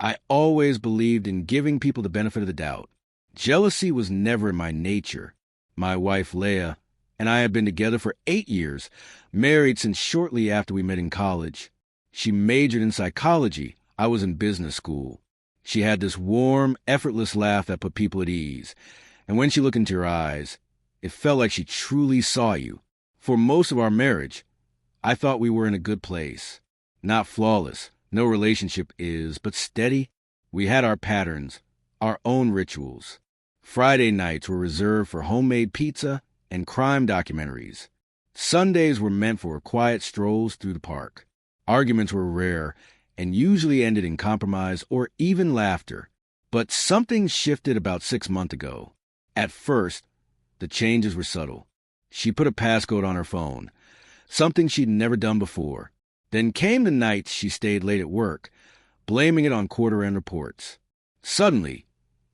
I always believed in giving people the benefit of the doubt. Jealousy was never in my nature. My wife, Leah, and I have been together for 8 years, married since shortly after we met in college. She majored in psychology. I was in business school. She had this warm, effortless laugh that put people at ease. And when she looked into your eyes, it felt like she truly saw you. For most of our marriage, I thought we were in a good place. Not flawless. No relationship is, but steady. We had our patterns, our own rituals. Friday nights were reserved for homemade pizza and crime documentaries. Sundays were meant for quiet strolls through the park. Arguments were rare and usually ended in compromise or even laughter. But something shifted about 6 months ago. At first, the changes were subtle. She put a passcode on her phone, something she'd never done before. Then came the nights she stayed late at work, blaming it on quarter-end reports. Suddenly,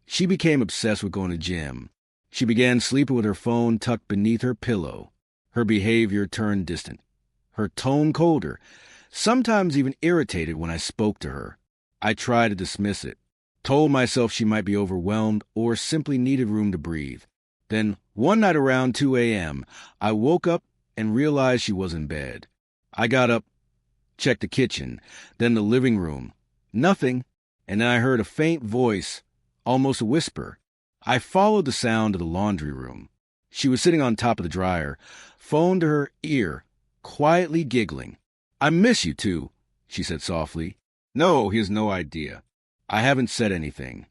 she became obsessed with going to the gym. She began sleeping with her phone tucked beneath her pillow. Her behavior turned distant, her tone colder, sometimes even irritated when I spoke to her. I tried to dismiss it, told myself she might be overwhelmed or simply needed room to breathe. Then, one night around 2 a.m., I woke up and realized she was in bed. I got up, checked the kitchen, then the living room. Nothing, and then I heard a faint voice, almost a whisper. I followed the sound to the laundry room. She was sitting on top of the dryer, phone to her ear, quietly giggling. "I miss you, too," she said softly. No, he has no idea. I haven't said anything.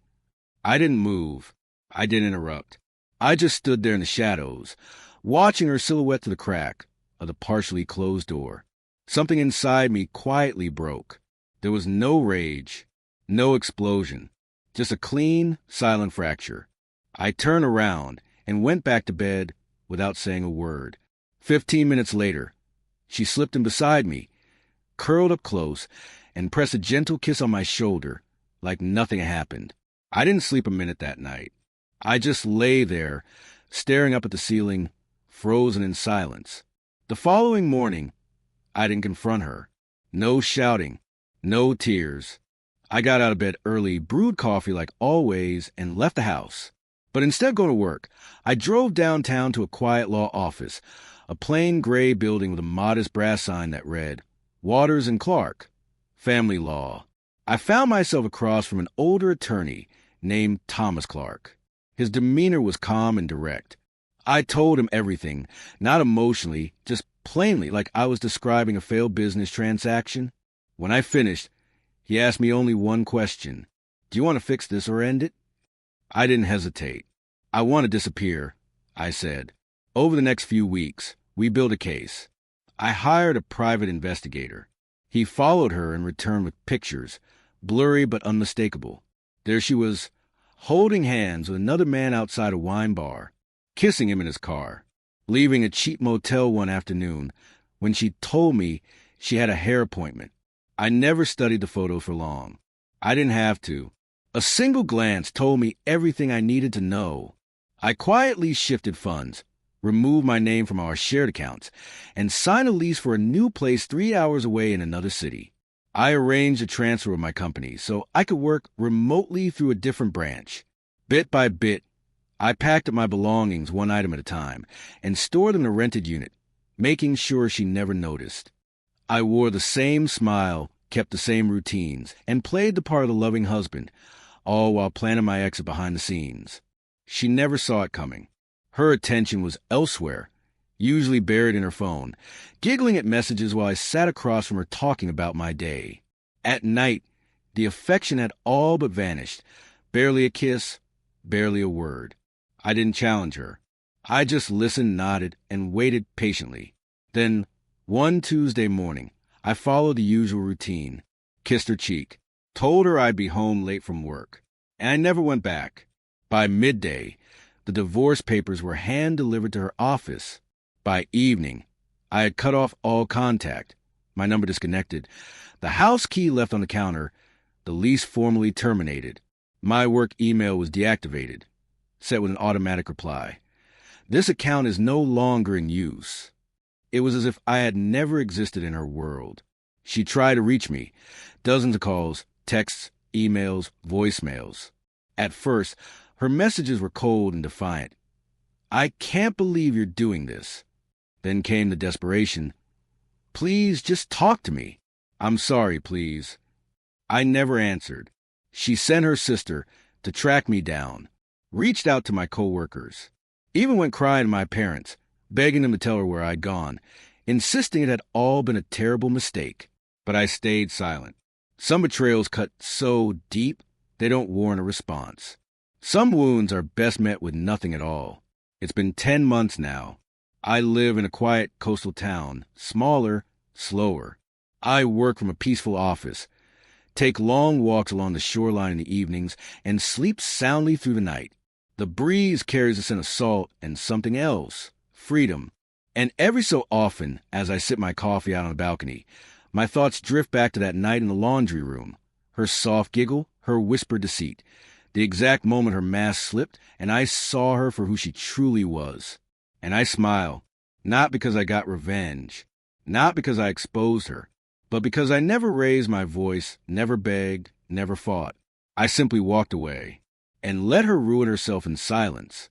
I didn't move. I didn't interrupt. I just stood there in the shadows, watching her silhouette through the crack of the partially closed door. Something inside me quietly broke. There was no rage, no explosion, just a clean, silent fracture. I turned around and went back to bed without saying a word. 15 minutes later, she slipped in beside me, curled up close, and pressed a gentle kiss on my shoulder like nothing had happened. I didn't sleep a minute that night. I just lay there, staring up at the ceiling, frozen in silence. The following morning, I didn't confront her. No shouting, no tears. I got out of bed early, brewed coffee like always, and left the house. But instead of going to work, I drove downtown to a quiet law office, a plain gray building with a modest brass sign that read, Waters and Clark, Family Law. I found myself across from an older attorney named Thomas Clark. His demeanor was calm and direct. I told him everything, not emotionally, just plainly, like I was describing a failed business transaction. When I finished, he asked me only one question. "Do you want to fix this or end it?" I didn't hesitate. "I want to disappear," I said. Over the next few weeks, we built a case. I hired a private investigator. He followed her and returned with pictures, blurry but unmistakable. There she was, holding hands with another man outside a wine bar, kissing him in his car, leaving a cheap motel one afternoon when she told me she had a hair appointment. I never studied the photos for long. I didn't have to. A single glance told me everything I needed to know. I quietly shifted funds, removed my name from our shared accounts, and signed a lease for a new place 3 hours away in another city. I arranged a transfer of my company so I could work remotely through a different branch. Bit by bit, I packed up my belongings one item at a time and stored them in a rented unit, making sure she never noticed. I wore the same smile, kept the same routines, and played the part of the loving husband, all while planning my exit behind the scenes. She never saw it coming. Her attention was elsewhere, usually buried in her phone, giggling at messages while I sat across from her talking about my day. At night, the affection had all but vanished. Barely a kiss, barely a word. I didn't challenge her. I just listened, nodded, and waited patiently. Then, one Tuesday morning, I followed the usual routine, kissed her cheek, told her I'd be home late from work, and I never went back. By midday, the divorce papers were hand-delivered to her office. By evening, I had cut off all contact, my number disconnected, the house key left on the counter, the lease formally terminated. My work email was deactivated, set with an automatic reply. This account is no longer in use. It was as if I had never existed in her world. She tried to reach me, dozens of calls, texts, emails, voicemails. At first, her messages were cold and defiant. "I can't believe you're doing this." Then came the desperation. "Please, just talk to me." "I'm sorry, please." I never answered. She sent her sister to track me down, reached out to my coworkers, even went crying to my parents, begging them to tell her where I'd gone, insisting it had all been a terrible mistake. But I stayed silent. Some betrayals cut so deep, they don't warrant a response. Some wounds are best met with nothing at all. It's been 10 months now. I live in a quiet coastal town, smaller, slower. I work from a peaceful office, take long walks along the shoreline in the evenings, and sleep soundly through the night. The breeze carries us in a salt and something else, freedom. And every so often, as I sip my coffee out on the balcony, my thoughts drift back to that night in the laundry room, her soft giggle, her whispered deceit, the exact moment her mask slipped and I saw her for who she truly was. And I smile, not because I got revenge, not because I exposed her, but because I never raised my voice, never begged, never fought. I simply walked away and let her ruin herself in silence.